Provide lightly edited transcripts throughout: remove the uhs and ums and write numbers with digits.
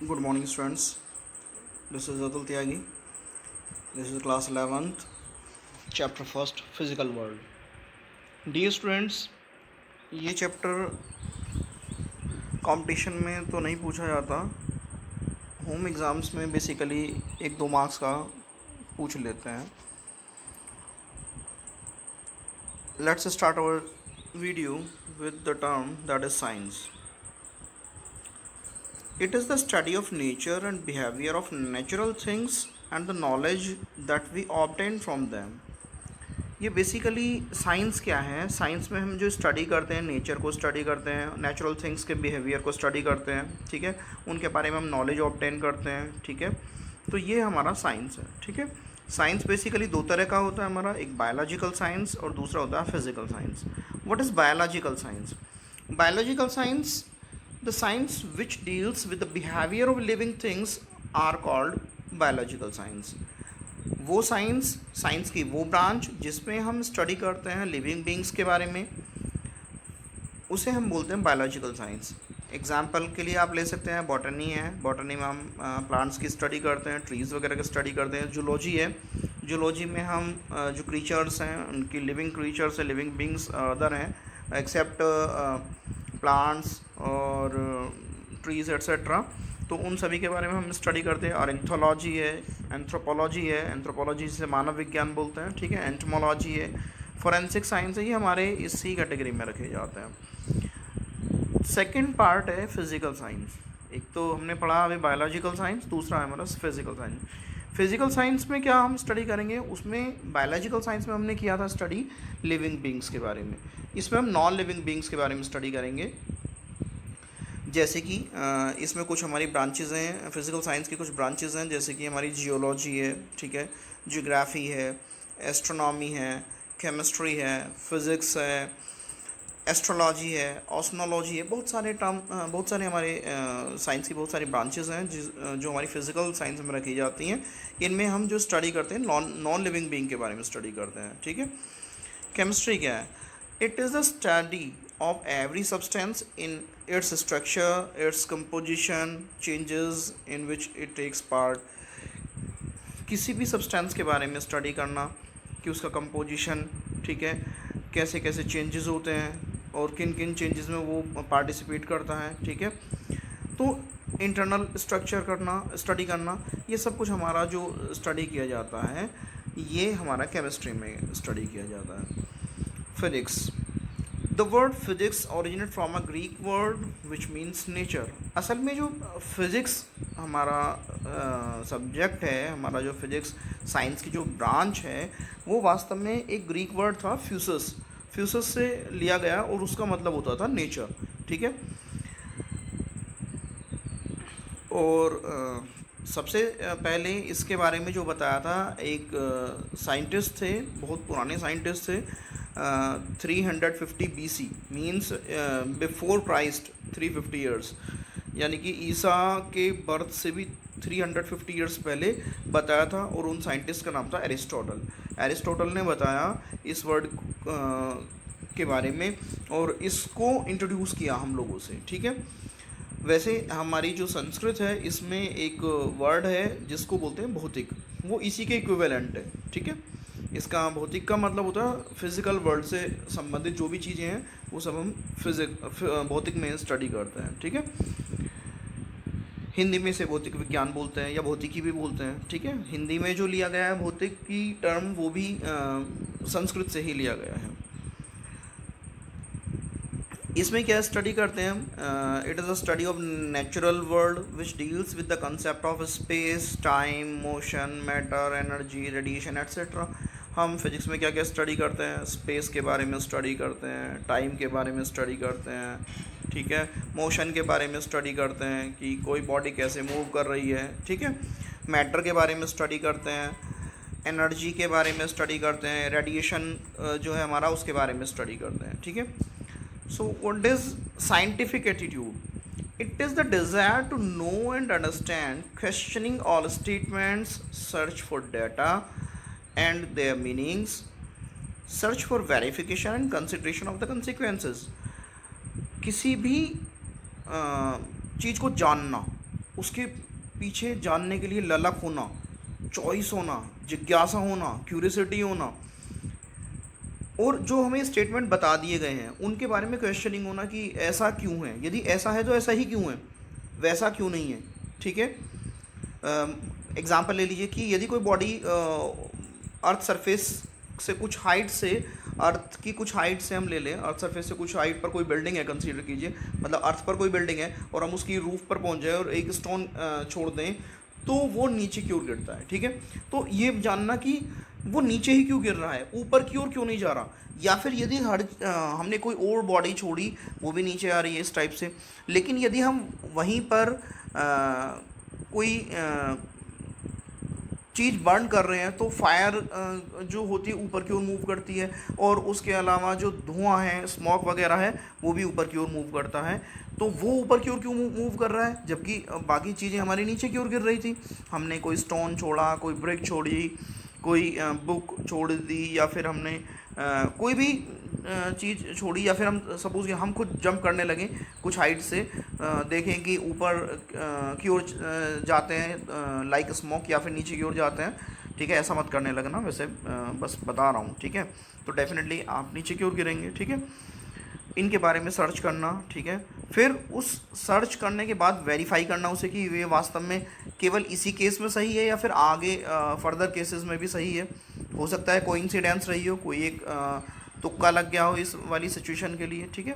Good morning, students. This is Atul Tyagi. This is class 11th, chapter 1st, physical world. Dear students, ये chapter competition में तो नहीं पूछा जाता. Home exams में बेसिकली 1-2 मार्क्स का पूछ लेते हैं. Let's start our video with the term that is science. It is the study of nature and behavior of natural things and the knowledge that we obtain from them. ये basically science क्या है. Science में हम जो study करते हैं, nature को study करते हैं, नेचुरल थिंग्स के बिहेवियर को स्टडी करते हैं, ठीक है, उनके बारे में हम नॉलेज ऑब्टेन करते हैं, ठीक है. तो ये हमारा साइंस है, ठीक है. साइंस बेसिकली दो तरह का होता है हमारा, एक बायोलॉजिकल साइंस और दूसरा होता है physical science. What is biological science? Biological science, the science which deals with the behavior of living things are called biological science. वो साइंस की वो ब्रांच जिसमें हम स्टडी करते हैं लिविंग बींग्स के बारे में, उसे हम बोलते हैं बायोलॉजिकल साइंस. एग्जाम्पल के लिए आप ले सकते हैं बॉटनी है. बॉटनी में हम प्लांट्स की स्टडी करते हैं, ट्रीज़ वगैरह की स्टडी करते हैं. जूलॉजी है. जूलॉजी में हम जो क्रीचर्स हैं उनकी लिविंग क्रीचर्स हैं, लिविंग बींग्स अदर हैं एक्सेप्ट प्लांट्स और ट्रीज़ एट्सेट्रा, तो उन सभी के बारे में हम स्टडी करते हैं. और एंथोलॉजी है, एंथ्रोपोलॉजी है. एंथ्रोपोलॉजी से मानव विज्ञान बोलते हैं, ठीक है. एंटमोलॉजी है, फॉरेंसिक साइंस है. ये हमारे इसी कैटेगरी में रखे जाते हैं. सेकंड पार्ट है फिज़िकल साइंस. एक तो हमने पढ़ा अभी बायोलॉजिकल साइंस, दूसरा है हमारा फिज़िकल साइंस. फिज़िकल साइंस में क्या हम स्टडी करेंगे, उसमें बायोलॉजिकल साइंस में हमने किया था स्टडी लिविंग बींग्स के बारे में. इसमें हम नॉन लिविंग बींग्स के बारे में स्टडी करेंगे. जैसे कि इसमें कुछ हमारी ब्रांचेज़ हैं, फिज़िकल साइंस की कुछ ब्रांचेज़ हैं, जैसे कि हमारी जियोलॉजी है, ठीक है, जियोग्राफी है, एस्ट्रोनॉमी है, केमिस्ट्री है, फिज़िक्स है, एस्ट्रोलॉजी है, ओसनोलॉजी है. बहुत सारे बहुत सारे हमारे साइंस की बहुत सारी ब्रांचेज़ हैं जो हमारी फिज़िकल साइंस में रखी जाती हैं. इनमें हम जो स्टडी करते हैं नॉन लिविंग बीइंग के बारे में स्टडी करते हैं, ठीक है. केमिस्ट्री क्या है? It is the study of every substance in its structure, its composition, changes in which it takes part. किसी भी सब्सटेंस के बारे में स्टडी करना कि उसका कंपोजिशन, ठीक है, कैसे कैसे चेंजेस होते हैं और किन किन चेंजेस में वो पार्टिसिपेट करता है, ठीक है. तो इंटरनल स्ट्रक्चर करना, स्टडी करना, ये सब कुछ हमारा जो स्टडी किया जाता है ये हमारा केमिस्ट्री में स्टडी किया जाता है. Physics. The word physics originate from a Greek word which means nature. असल में जो फिज़िक्स हमारा सब्जेक्ट है, हमारा जो फिज़िक्स साइंस की जो ब्रांच है, वो वास्तव में एक ग्रीक वर्ड था फ्यूसस. फ्यूसस से लिया गया और उसका मतलब होता था नेचर, ठीक है. और सबसे पहले इसके बारे में जो बताया था एक साइंटिस्ट थे, बहुत पुराने साइंटिस्ट थे. 350 BC means before Christ 350 years, यानी कि ईसा के बर्थ से भी 350 ईयर्स पहले बताया था. और उन साइंटिस्ट का नाम था एरिस्टोटल. एरिस्टोटल ने बताया इस वर्ड के बारे में और इसको इंट्रोड्यूस किया हम लोगों से, ठीक है. वैसे हमारी जो संस्कृत है इसमें एक वर्ड है जिसको बोलते हैं भौतिक, वो इसी के इक्विवेलेंट है, ठीक है. इसका भौतिक का मतलब होता है फिज़िकल वर्ल्ड से संबंधित जो भी चीज़ें हैं वो सब हम भौतिक में स्टडी करते हैं, ठीक है. हिंदी में से भौतिक विज्ञान बोलते हैं या भौतिकी भी बोलते हैं, ठीक है. हिंदी में जो लिया गया है भौतिक की टर्म वो भी संस्कृत से ही लिया गया है. इसमें क्या स्टडी करते हैं हम? It is a study of natural world which deals with the concept of space, time, motion, matter, energy, radiation etcetera. हम फिज़िक्स में क्या क्या स्टडी करते हैं? स्पेस के बारे में स्टडी करते हैं, टाइम के बारे में स्टडी करते हैं, ठीक है, मोशन के बारे में स्टडी करते हैं कि कोई बॉडी कैसे मूव कर रही है, ठीक है, मैटर के बारे में स्टडी करते हैं, एनर्जी के बारे में स्टडी करते हैं, रेडिएशन जो है हमारा उसके बारे में स्टडी करते हैं, ठीक है. So what is scientific attitude? It is the desire to know and understand, questioning all statements, search for data and their meanings, search for verification and consideration of the consequences. किसी भी चीज़ को जानना, उसके पीछे जानने के लिए ललक होना, चॉइस होना, जिज्ञासा होना, क्यूरियोसिटी होना, और जो हमें स्टेटमेंट बता दिए गए हैं उनके बारे में क्वेश्चनिंग होना कि ऐसा क्यों है, यदि ऐसा है तो ऐसा ही क्यों है, वैसा क्यों नहीं है। ठीक है, एग्जांपल ले लीजिए कि यदि कोई बॉडी अर्थ सरफेस से कुछ हाइट से, अर्थ की कुछ हाइट से हम ले लें, अर्थ सरफेस से कुछ हाइट पर कोई बिल्डिंग है, कंसीडर कीजिए, मतलब अर्थ पर कोई बिल्डिंग है और हम उसकी रूफ पर पहुंच जाए और एक स्टोन छोड़ दें तो वो नीचे क्यों गिरता है। ठीक है, तो ये जानना कि वो नीचे ही क्यों गिर रहा है, ऊपर की ओर क्यों नहीं जा रहा, या फिर यदि हमने कोई और बॉडी छोड़ी वो भी नीचे आ रही है इस टाइप से। लेकिन यदि हम वहीं पर कोई चीज़ बर्न कर रहे हैं तो फायर जो होती है ऊपर की ओर मूव करती है, और उसके अलावा जो धुआं है, स्मोक वगैरह है, वो भी ऊपर की ओर मूव करता है। तो वो ऊपर की ओर क्यों मूव कर रहा है जबकि बाकी चीज़ें हमारी नीचे की ओर गिर रही थी। हमने कोई स्टोन छोड़ा, कोई ब्रिक छोड़ी, कोई बुक छोड़ दी, या फिर हमने कोई भी चीज़ छोड़ी, या फिर हम सपोज़ कि हम खुद जंप करने लगे कुछ हाइट से, देखें कि ऊपर की ओर जाते हैं लाइक स्मोक, या फिर नीचे की ओर जाते हैं। ठीक है, ऐसा मत करने लगना, वैसे बस बता रहा हूँ। ठीक है, तो डेफिनेटली आप नीचे की ओर गिरेंगे। ठीक है, इनके बारे में सर्च करना। ठीक है, फिर उस सर्च करने के बाद वेरीफाई करना उसे कि ये वास्तव में केवल इसी केस में सही है या फिर आगे फर्दर केसेस में भी सही है। हो सकता है कोइंसिडेंस रही हो, कोई एक तुक्का लग गया हो इस वाली सिचुएशन के लिए। ठीक है,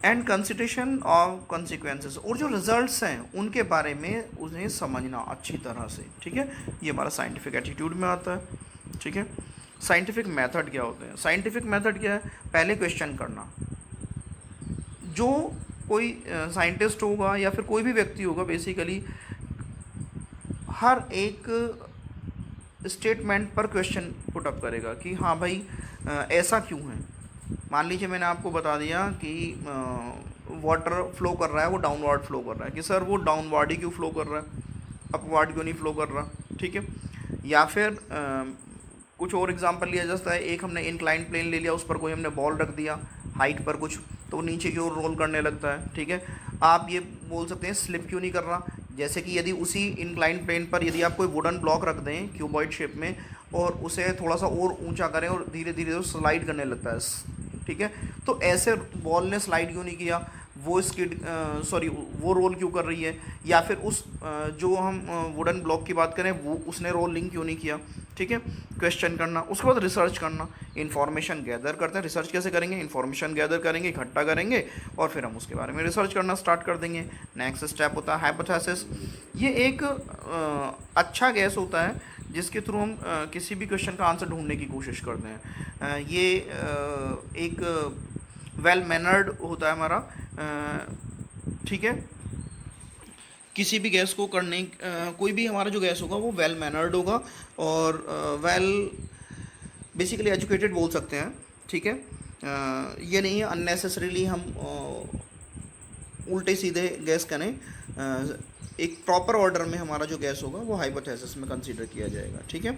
एंड कंसिडरेशन ऑफ कॉन्सिक्वेंसेस, और जो रिजल्ट्स हैं उनके बारे में उन्हें समझना अच्छी तरह से। ठीक है, ये हमारा साइंटिफिक एटीट्यूड में आता है। ठीक है, साइंटिफिक मेथड क्या होते हैं? साइंटिफिक मेथड क्या है? पहले क्वेश्चन करना। जो कोई साइंटिस्ट होगा या फिर कोई भी व्यक्ति होगा, बेसिकली हर एक स्टेटमेंट पर क्वेश्चन पुट अप करेगा कि हाँ भाई ऐसा क्यों है। मान लीजिए मैंने आपको बता दिया कि वाटर फ्लो कर रहा है, वो डाउनवर्ड फ्लो कर रहा है, कि सर वो डाउनवर्ड ही क्यों फ्लो कर रहा है, अपवर्ड क्यों नहीं फ्लो कर रहा। ठीक है, या फिर कुछ और एग्जांपल लिया जाता है, एक हमने इंक्लाइंड प्लेन ले लिया, उस पर कोई हमने बॉल रख दिया हाइट पर कुछ, तो नीचे की ओर रोल करने लगता है। ठीक है, आप ये बोल सकते हैं स्लिप क्यों नहीं कर रहा। जैसे कि यदि उसी इंक्लाइंड प्लेन पर यदि आप कोई वुडन ब्लॉक रख दें क्यूबॉइड शेप में और उसे थोड़ा सा और ऊंचा करें और धीरे धीरे स्लाइड करने लगता है। ठीक है, तो ऐसे बॉल ने स्लाइड क्यों नहीं किया, वो स्किड वो रोल क्यों कर रही है, या फिर उस जो हम वुडन ब्लॉक की बात करें वो उसने रोलिंग क्यों नहीं किया। ठीक है, क्वेश्चन करना, उसके बाद रिसर्च करना, इन्फॉर्मेशन गैदर करते हैं। रिसर्च कैसे करेंगे? इन्फॉर्मेशन गैदर करेंगे, इकट्ठा करेंगे, और फिर हम उसके बारे में रिसर्च करना स्टार्ट कर देंगे। नेक्स्ट स्टेप होता है हाइपोथेसिस। ये एक अच्छा गैस होता है जिसके थ्रू हम किसी भी क्वेश्चन का आंसर ढूंढने की कोशिश करते हैं। ये एक वेल मैनर्ड होता है हमारा। ठीक है, किसी भी गैस को करने कोई भी हमारा जो गैस होगा वो वेल मैनर्ड होगा और वेल बेसिकली एजुकेटेड बोल सकते हैं। ठीक है, ये नहीं है अननेसेसरीली हम उल्टे सीधे गैस करें। एक प्रॉपर ऑर्डर में हमारा जो गैस होगा वो हाइपोथेसिस में कंसीडर किया जाएगा। ठीक है,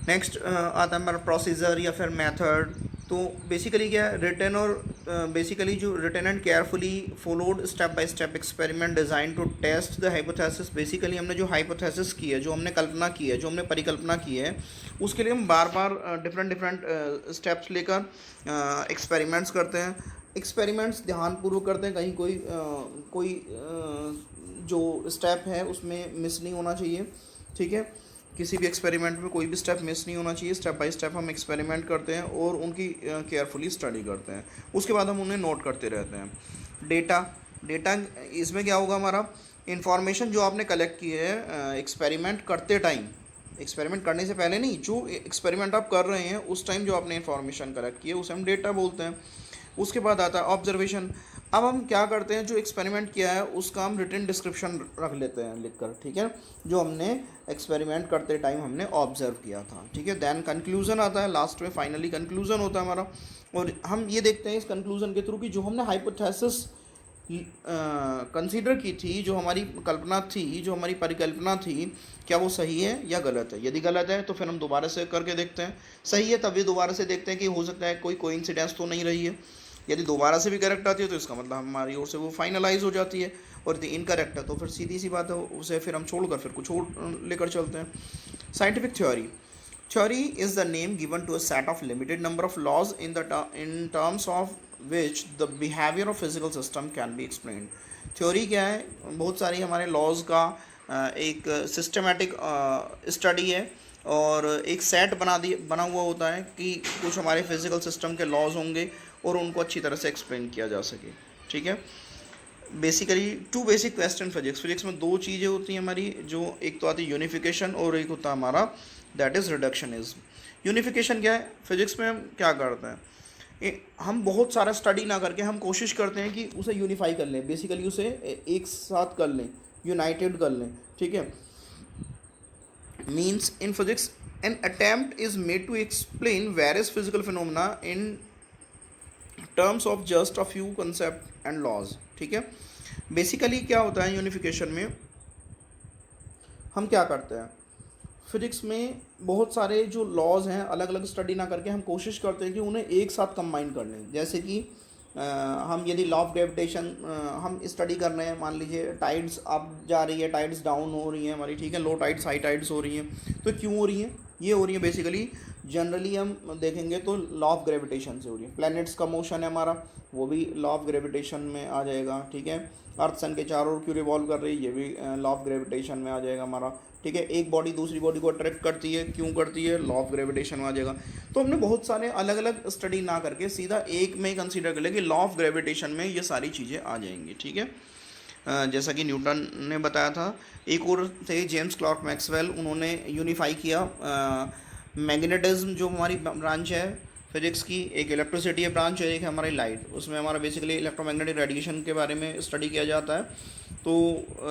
नेक्स्ट आता है हमारा प्रोसीजर या फिर मेथड। तो बेसिकली क्या है, रिटन और बेसिकली जो written and carefully followed step by step experiment design to test the hypothesis. Basically हमने जो हाइपोथेसिस की है, जो हमने कल्पना की है, जो हमने परिकल्पना की है, उसके लिए हम बार बार डिफरेंट स्टेप्स लेकर एक्सपेरिमेंट्स करते हैं। एक्सपेरिमेंट्स ध्यानपूर्वक करते हैं, कहीं कोई जो स्टेप है उसमें मिस नहीं होना चाहिए। ठीक है, किसी भी एक्सपेरिमेंट में कोई भी स्टेप मिस नहीं होना चाहिए। स्टेप बाय स्टेप हम एक्सपेरिमेंट करते हैं और उनकी केयरफुली स्टडी करते हैं। उसके बाद हम उन्हें नोट करते रहते हैं। डेटा इसमें क्या होगा, हमारा इन्फॉर्मेशन जो आपने कलेक्ट की है एक्सपेरिमेंट करते टाइम, एक्सपेरिमेंट करने से पहले नहीं, जो एक्सपेरिमेंट आप कर रहे हैं उस टाइम जो आपने इन्फॉर्मेशन कलेक्ट की है उसे हम डेटा बोलते हैं। उसके बाद आता है ऑब्जर्वेशन। अब हम क्या करते हैं, जो एक्सपेरिमेंट किया है उसका हम रिटन डिस्क्रिप्शन रख लेते हैं लिखकर। ठीक है, जो हमने एक्सपेरिमेंट करते टाइम हमने ऑब्जर्व किया था। ठीक है, देन कंक्लूजन आता है, लास्ट में फाइनली कंक्लूजन होता है हमारा, और हम ये देखते हैं इस कंक्लूजन के थ्रू कि जो हमने हाइपोथेसिस कंसीडर की थी, जो हमारी कल्पना थी, जो हमारी परिकल्पना थी, क्या वो सही है या गलत है। यदि गलत है तो फिर हम दोबारा से करके देखते हैं, सही है तब भी दोबारा से देखते हैं कि हो सकता है कोई कोइंसिडेंस तो नहीं रही है। यदि दोबारा से भी करेक्ट आती है तो इसका मतलब हमारी ओर से वो फाइनलाइज हो जाती है, और यदि इनकरेक्ट है तो फिर सीधी सी बात है, उसे फिर हम छोड़कर फिर कुछ और लेकर चलते हैं। Scientific theory, theory is the name given to a set of limited number of laws in terms of which the behavior of physical system can be explained। Theory क्या है, बहुत सारी हमारे लॉज का एक सिस्टमेटिक स्टडी है, और एक सेट बना हुआ होता है कि कुछ हमारे फिजिकल सिस्टम के लॉज होंगे और उनको अच्छी तरह से एक्सप्लेन किया जा सके। ठीक है, basically two basic question physics में दो चीज़ें होती हैं हमारी, जो एक तो आती है यूनिफिकेशन और एक होता है हमारा दैट इज़ रिडक्शनिज्म। यूनिफिकेशन क्या है, फिजिक्स में हम क्या करते हैं, हम बहुत सारा स्टडी ना करके हम कोशिश करते हैं कि उसे यूनिफाई कर लें, बेसिकली उसे एक साथ कर लें, यूनाइटेड कर लें। ठीक है, means in physics an attempt is made to explain various physical phenomena in terms of just a few concept and laws. ठीक है, बेसिकली क्या होता है यूनिफिकेशन में, हम क्या करते हैं फिजिक्स में बहुत सारे जो लॉज हैं अलग अलग स्टडी ना करके हम कोशिश करते हैं कि उन्हें एक साथ कंबाइन कर लें। जैसे कि हम यदि लॉ ऑफ ग्रेविटेशन हम स्टडी कर रहे हैं, मान लीजिए टाइड्स अप जा रही है, टाइड्स डाउन हो रही हैं हमारी, ठीक है, लो टाइड्स हाई टाइड्स हो रही हैं, तो क्यों हो रही हैं, ये हो रही है बेसिकली जनरली हम देखेंगे तो लॉ ऑफ ग्रेविटेशन से हो रही है। प्लैनेट्स का मोशन है हमारा, वो भी लॉ ऑफ ग्रेविटेशन में आ जाएगा। ठीक है, अर्थ सन के चारों ओर क्यों रिवॉल्व कर रही है, ये भी लॉ ऑफ ग्रेविटेशन में आ जाएगा हमारा। ठीक है, एक बॉडी दूसरी बॉडी को अट्रैक्ट करती है, क्यों करती है, लॉ ऑफ ग्रेविटेशन में आ जाएगा। तो हमने बहुत सारे अलग अलग स्टडी ना करके सीधा एक में कंसीडर कर लिया कि लॉ ऑफ ग्रेविटेशन में ये सारी चीज़ें आ जाएंगी। ठीक है, जैसा कि न्यूटन ने बताया था। एक और थे जेम्स क्लर्क मैक्सवेल, उन्होंने यूनिफाई किया मैग्नेटिज्म जो हमारी ब्रांच है फिजिक्स की, एक इलेक्ट्रिसिटी है ब्रांच है, एक है हमारी लाइट, उसमें हमारा बेसिकली इलेक्ट्रोमैग्नेटिक रेडिएशन के बारे में स्टडी किया जाता है। तो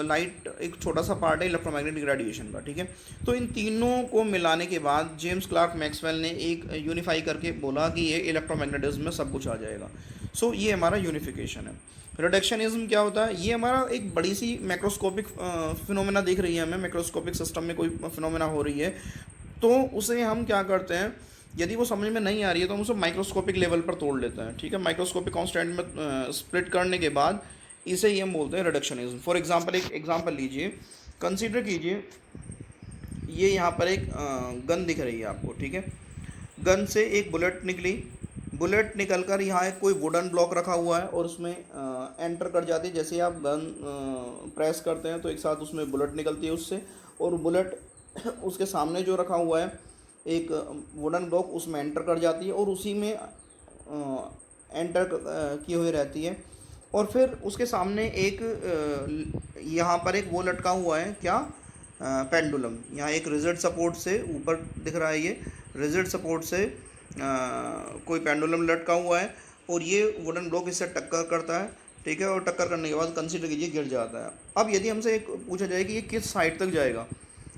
लाइट एक छोटा सा पार्ट है इलेक्ट्रोमैग्नेटिक रेडिएशन का। ठीक है, तो इन तीनों को मिलाने के बाद जेम्स क्लर्क मैक्सवेल ने एक यूनिफाई करके बोला कि ये इलेक्ट्रोमैग्नेटिज्म में सब कुछ आ जाएगा। सो ये हमारा यूनिफिकेशन है। रिडक्शनिज्म क्या होता है, ये हमारा एक बड़ी सी मैक्रोस्कोपिक फिनोमेना दिख रही है हमें, मैक्रोस्कोपिक सिस्टम में कोई फिनोमेना हो रही है, तो उसे हम क्या करते हैं, यदि वो समझ में नहीं आ रही है तो हम उसे माइक्रोस्कोपिक लेवल पर तोड़ लेते हैं। ठीक है, माइक्रोस्कोपिक कांस्टेंट में स्प्लिट करने के बाद इसे ही हम बोलते हैं रिडक्शनिज्म। फॉर एग्जांपल, एक एग्जांपल लीजिए, कंसीडर कीजिए ये यहाँ पर एक गन दिख रही है आपको। ठीक है, गन से एक बुलेट निकली, बुलेट निकल कर यहाँ एक कोई वुडन ब्लॉक रखा हुआ है और उसमें एंटर कर जाती है। जैसे ही आप गन प्रेस करते हैं तो एक साथ उसमें बुलेट निकलती है उससे, और बुलेट उसके सामने जो रखा हुआ है एक वुडन ब्लॉक, उसमें एंटर कर जाती है और उसी में एंटर की हुई रहती है। और फिर उसके सामने एक यहाँ पर एक वो लटका हुआ है, क्या, पेंडुलम। यहाँ एक रिजिड सपोर्ट से ऊपर दिख रहा है, ये रिजिड सपोर्ट से कोई पेंडुलम लटका हुआ है और ये वुडन ब्लॉक इससे टक्कर करता है। ठीक है, और टक्कर करने के बाद कंसीडर कीजिए गिर जाता है। अब यदि हमसे एक पूछा जाए कि ये किस हाइट तक जाएगा,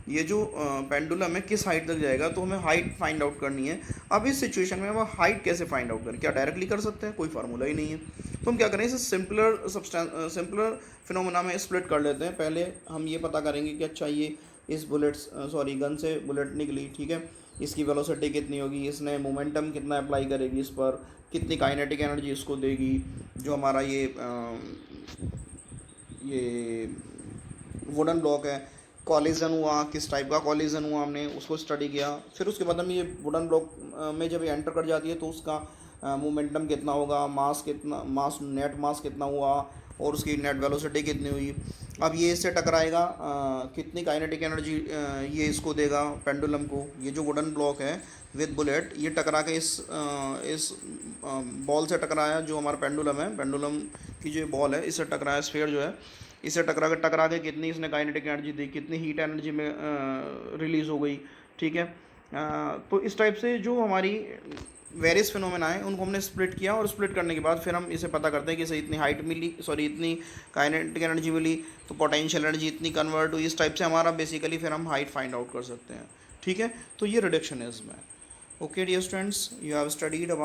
ये जो पेंडुलम है किस हाइट तक जाएगा, तो हमें हाइट फाइंड आउट करनी है। अब इस सिचुएशन में हम हाइट कैसे फाइंड आउट करें, क्या डायरेक्टली कर सकते हैं, कोई फार्मूला ही नहीं है। तो हम क्या करें, इसे सिंपलर फिनोमेना में स्प्लिट कर लेते हैं। पहले हम ये पता करेंगे कि अच्छा ये इस गन से बुलेट निकली, ठीक है, इसकी वेलोसिटी कितनी होगी, इसने मोमेंटम कितना अप्लाई करेगी इस पर, कितनी काइनेटिक एनर्जी इसको देगी, जो हमारा ये वुडन ब्लॉक है, कॉलिजन हुआ, किस टाइप का कॉलिजन हुआ, हमने उसको स्टडी किया। फिर उसके बाद हम ये वुडन ब्लॉक में जब ये एंटर कर जाती है तो उसका मोमेंटम कितना होगा, नेट मास कितना हुआ और उसकी नेट वेलोसिटी कितनी हुई। अब ये इससे टकराएगा, कितनी काइनेटिक एनर्जी ये इसको देगा पेंडुलम को। ये जो वुडन ब्लॉक है विद बुलेट, ये टकरा के इस बॉल से टकराया जो हमारा पेंडुलम है, पेंडुलम की जो बॉल है इससे टकराया, स्फीयर जो है इससे टकरा के कितनी इसने काइनेटिक एनर्जी दी, कितनी हीट एनर्जी में रिलीज़ हो गई। ठीक है, तो इस टाइप से जो हमारी वेरियस फिनोमेना है उनको हमने स्प्लिट किया, और स्प्लिट करने के बाद फिर हम इसे पता करते हैं कि इसे इतनी हाइट मिली, इतनी काइनेटिक एनर्जी मिली, तो पोटेंशियल एनर्जी इतनी कन्वर्ट हुई। इस टाइप से हमारा बेसिकली फिर हम हाइट फाइंड आउट कर सकते हैं। ठीक है, तो ये रिडक्शनिज्म है। Okay dear students, you have studied about